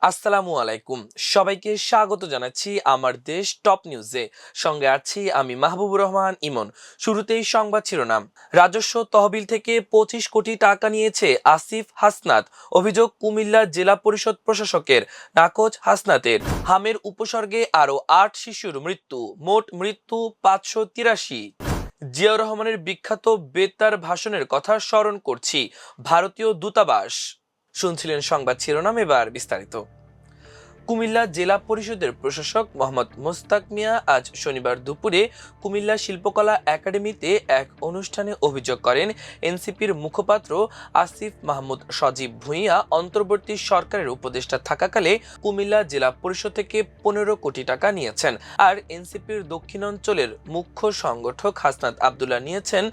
আসসালামু আলাইকুম। সবাইকে স্বাগত জানাচ্ছি আমার দেশ টপ নিউজে। সঙ্গে আছি আমি মাহবুবুর রহমান ইমন। শুরুতেই সংবাদ শিরোনাম। রাজস্ব তহবিল থেকে 25 কোটি টাকা নিয়েছে আসিফ হাসনাত। অভিযোগ কুমিল্লা জেলা পরিষদ প্রশাসকের। নাকচ হাসনাতের। হামের উপসর্গে আরও 8 শিশুর মৃত্যু, মোট মৃত্যু 583। জিয়াউর রহমানের বিখ্যাত বেতার ভাষণের কথা স্মরণ করছি, ভারতীয় দূতাবাস। শুনছিলেন সংবাদ শিরোনাম, এবার বিস্তারিত। কুমিল্লা জেলা পরিষদের প্রশাসক মোহাম্মদ মোস্তাক মিয়া আজ শনিবার দুপুরে কুমিল্লা শিল্পকলা একাডেমিতে এক অনুষ্ঠানে অভিযোগ করেন এনসিপির মুখপাত্র আসিফ মাহমুদ সজীব ভুঁইয়া অন্তর্বর্তী সরকারের উপদেষ্টা থাকাকালে কুমিল্লা জেলা পরিষদ থেকে 15 কোটি টাকা নিয়েছেন, আর এনসিপির দক্ষিণাঞ্চলের মুখ্য সংগঠক হাসনাত আবদুল্লাহ নিয়েছেন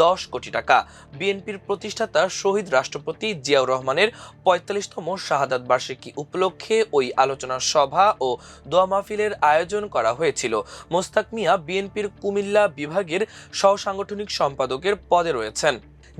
10 কোটি টাকা। বিএনপির প্রতিষ্ঠাতা শহীদ রাষ্ট্রপতি জিয়াউর রহমানের 45তম শাহাদাত বার্ষিকী উপলক্ষে ওই আলোচনা সভা ও দোয়া মাহফিলের আয়োজন করা হয়েছিল। মোস্তাক মিয়া বিএনপির কুমিল্লা বিভাগের সহ সাংগঠনিক সম্পাদকের পদে রয়েছেন।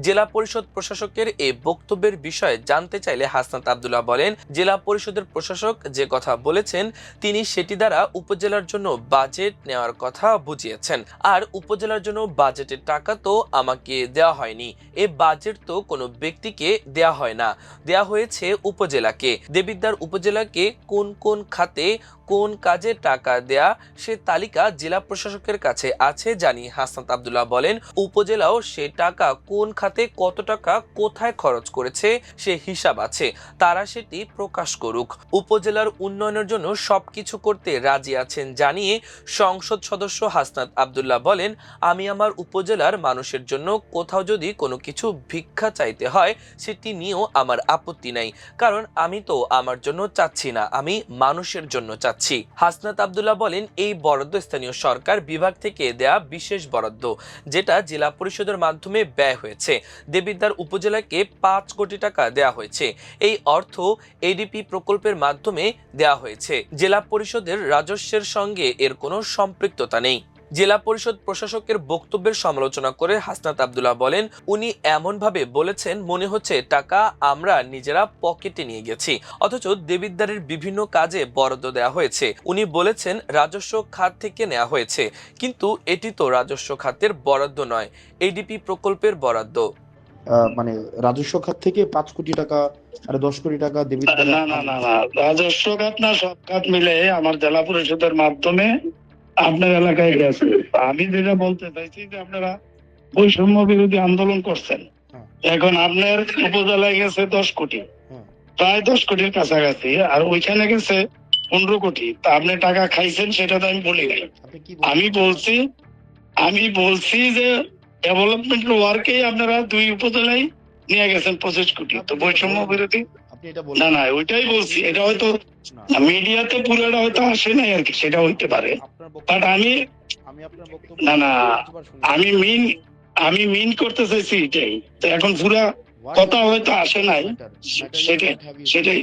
জেলা পরিষদ প্রশাসকের এই বক্তব্যের বিষয়ে জানতে চাইলে হাসনাত আবদুল্লাহ বলেন, জেলা পরিষদের প্রশাসক যে কথা বলেছেন তিনি সেটি দ্বারা উপজেলার জন্য বাজেট নেওয়ার কথা বুঝিয়েছেন, আর উপজেলার জন্য বাজেটের টাকা তো আমাকে দেওয়া হয়নি। এ বাজেট তো কোনো ব্যক্তিকে দেয়া হয় না, দেয়া হয়েছে উপজেলাকে। দেবিদ্বার উপজেলাকে কোন কোন খাতে কোন কাজে টাকা দেয়া সে তালিকা জেলা প্রশাসকের কাছে আছে জানি। হাসনাত আবদুল্লাহ বলেন, উপজেলাও সে টাকা কোন খাতে কত টাকা কোথায় খরচ করেছে সে হিসাব আছে, তারা সেটি প্রকাশ করুক। উপজেলার উন্নয়নের জন্য সবকিছু করতে রাজি আছেন জানিয়ে সংসদ সদস্য হাসনাত আবদুল্লাহ বলেন, আমি আমার উপজেলার মানুষের জন্য কোথাও যদি কোনো কিছু ভিক্ষা চাইতে হয় সেটি নিয়েও আমার আপত্তি নাই, কারণ আমি তো আমার জন্য চাচ্ছি না, আমি মানুষের জন্য চাচ্ছি। হাসনাত আবদুল্লাহ বলেন, এই বরাদ্দ স্থানীয় সরকার বিভাগ থেকে দেয়া বিশেষ বরাদ্দ, যেটা জেলা পরিষদের মাধ্যমে ব্যয় হয়েছে। দেবিদ্বার উপজেলাকে 5 কোটি টাকা দেয়া হয়েছে। এই অর্থ এডিপি প্রকল্পের মাধ্যমে দেয়া হয়েছে। জেলা পরিষদের রাজস্বের সঙ্গে এর কোনো সম্পৃক্ততা নেই। জেলা পরিষদ প্রশাসকের বক্তব্যের সমালোচনা করে হাসনাত আবদুল্লাহ বলেন, উনি এমনভাবে বলেছেন মনে হচ্ছে টাকা আমরা নিজেরা পকেটে নিয়ে গেছি, অথচ দেবিদ্বারের বিভিন্ন কাজে বরাদ্দ দেওয়া হয়েছে। উনি বলেছেন রাজস্ব খাত থেকে নেওয়া হয়েছে, কিন্তু এটি তো রাজস্ব খাতের বরাদ্দ নয়, এডিপি প্রকল্পের বরাদ্দ। মানে রাজস্ব খাত থেকে 5 কোটি টাকা আর 10 কোটি টাকা দেবিদ্বার। না না না না, রাজস্ব খাত না, সব খাত মিলে আমার জেলা পরিষদের মাধ্যমে আপনার এলাকায় গেছে। আমি যেটা বলতে চাইছি যে আপনারা বৈষম্য বিরোধী আন্দোলন করছেন, এখন আপনার উপজেলায় গেছে 10 কোটি, প্রায় 10 কোটির কাছাকাছি, আর ওইখানে গেছে 15 কোটি। তা আপনি টাকা খাইছেন সেটা তো আমি বলি নাই। আমি বলছি যে ডেভেলপমেন্ট ওয়ার্কেই আপনারা 2 উপজেলায় নিয়ে গেছেন 25 কোটি। তো বৈষম্য বিরোধী না না, ওইটাই বলছি। এটা হয়তো মিডিয়াতে পুরোটা হয়তো আসে নাই আর কি, সেটা হইতে পারে। বাট না না, আমি মিন করতে চাইছি এটাই। তো এখন পুরা কথা হয়তো আসে নাই, সেটাই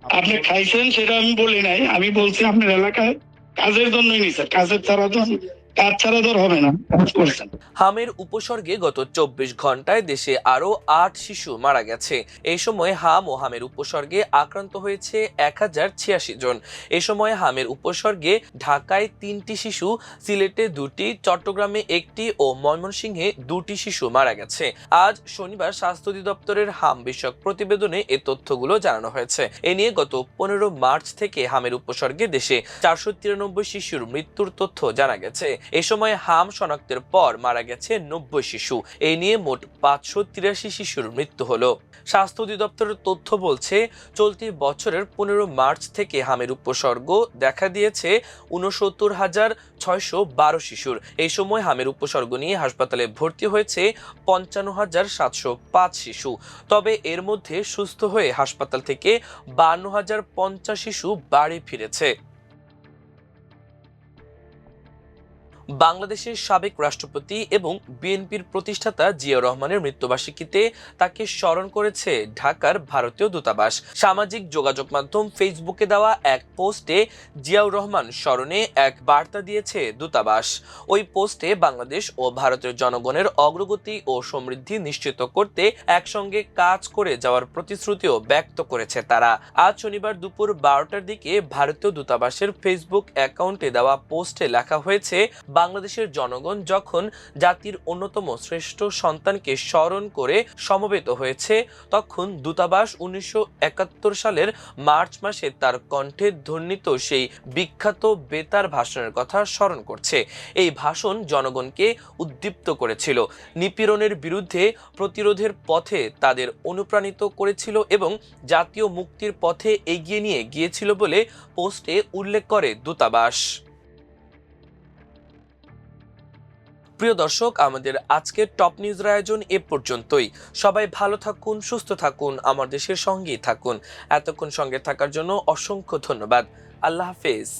আপনি খাইছেন সেটা আমি বলি নাই। আমি বলছি আপনার এলাকায় কাজের জন্যই নিছেন, কাজ ছাড়া তো হবে না, কাজ করছেন। হামের উপসর্গে গত 24 ঘন্টায় দেশে আরো 8 শিশু মারা গেছে। এই সময় হাম ও হামের উপসর্গে আক্রান্ত হয়েছে 1086 জন। এই সময় হামের উপসর্গে ঢাকায় 3টি শিশু, সিলেটে 2টি, চট্টগ্রামে 1টি ও ময়মনসিংহে 2টি শিশু মারা গেছে। আজ শনিবার স্বাস্থ্য অধিদপ্তরের হাম বিষয়ক প্রতিবেদনে এ তথ্যগুলো জানানো হয়েছে। এ নিয়ে গত 15 মার্চ থেকে হামের উপসর্গে দেশে 493 শিশুর মৃত্যুর তথ্য জানা গেছে। এই সময় হাম শনাক্তের পর মারা গেছে 90 শিশু। এই নিয়ে মোট 583 শিশুর মৃত্যু হলো। স্বাস্থ্য অধিদপ্তরের তথ্য বলছে, চলতি বছরের 15 মার্চ থেকে হামের উপসর্গ দেখা দিয়েছে 69,612 শিশুর। এই সময় হামের উপসর্গ নিয়ে হাসপাতালে ভর্তি হয়েছে 55,705 শিশু। তবে এর মধ্যে সুস্থ হয়ে হাসপাতাল থেকে 52,050 শিশু বাড়ি ফিরেছে। বাংলাদেশের সাবেক রাষ্ট্রপতি এবং বিএনপির প্রতিষ্ঠাতা জিয়াউর রহমানের মৃত্যুবার্ষিকীতে তাকে স্মরণ করেছে ঢাকার ভারতীয় দূতাবাস। সামাজিক যোগাযোগ মাধ্যম ফেসবুকে দেওয়া এক পোস্টে জিয়াউর রহমান স্মরণে এক বার্তা দিয়েছে দূতাবাস। ওই পোস্টে বাংলাদেশ ও ভারতের জনগণের অগ্রগতি ও সমৃদ্ধি নিশ্চিত করতে একসঙ্গে কাজ করে যাওয়ার প্রতিশ্রুতিও ব্যক্ত করেছে তারা। আজ শনিবার দুপুর 12টার দিকে ভারতীয় দূতাবাসের ফেসবুক অ্যাকাউন্টে দেওয়া পোস্টে লেখা হয়েছে, বাংলাদেশের জনগণ যখন জাতির অন্যতম শ্রেষ্ঠ সন্তানকে স্মরণ করে সমবেত হয়েছে, তখন দূতাবাস 1971 সালের মার্চ মাসে তার কণ্ঠে ধ্বনিত সেই বিখ্যাত বেতার ভাষণের কথা স্মরণ করছে। এই ভাষণ জনগণকে উদ্দীপ্ত করেছিল, নিপীড়নের বিরুদ্ধে প্রতিরোধের পথে তাদের অনুপ্রাণিত করেছিল এবং জাতীয় মুক্তির পথে এগিয়ে নিয়ে গিয়েছিল বলে পোস্টে উল্লেখ করে দূতাবাস। প্রিয় দর্শক, আমাদের আজকের টপ নিউজের আয়োজন এ পর্যন্তই। সবাই ভালো থাকুন, সুস্থ থাকুন, আমার দেশের সঙ্গেই থাকুন। এতক্ষণ সঙ্গে থাকার জন্য অসংখ্য ধন্যবাদ। আল্লাহ হাফেজ।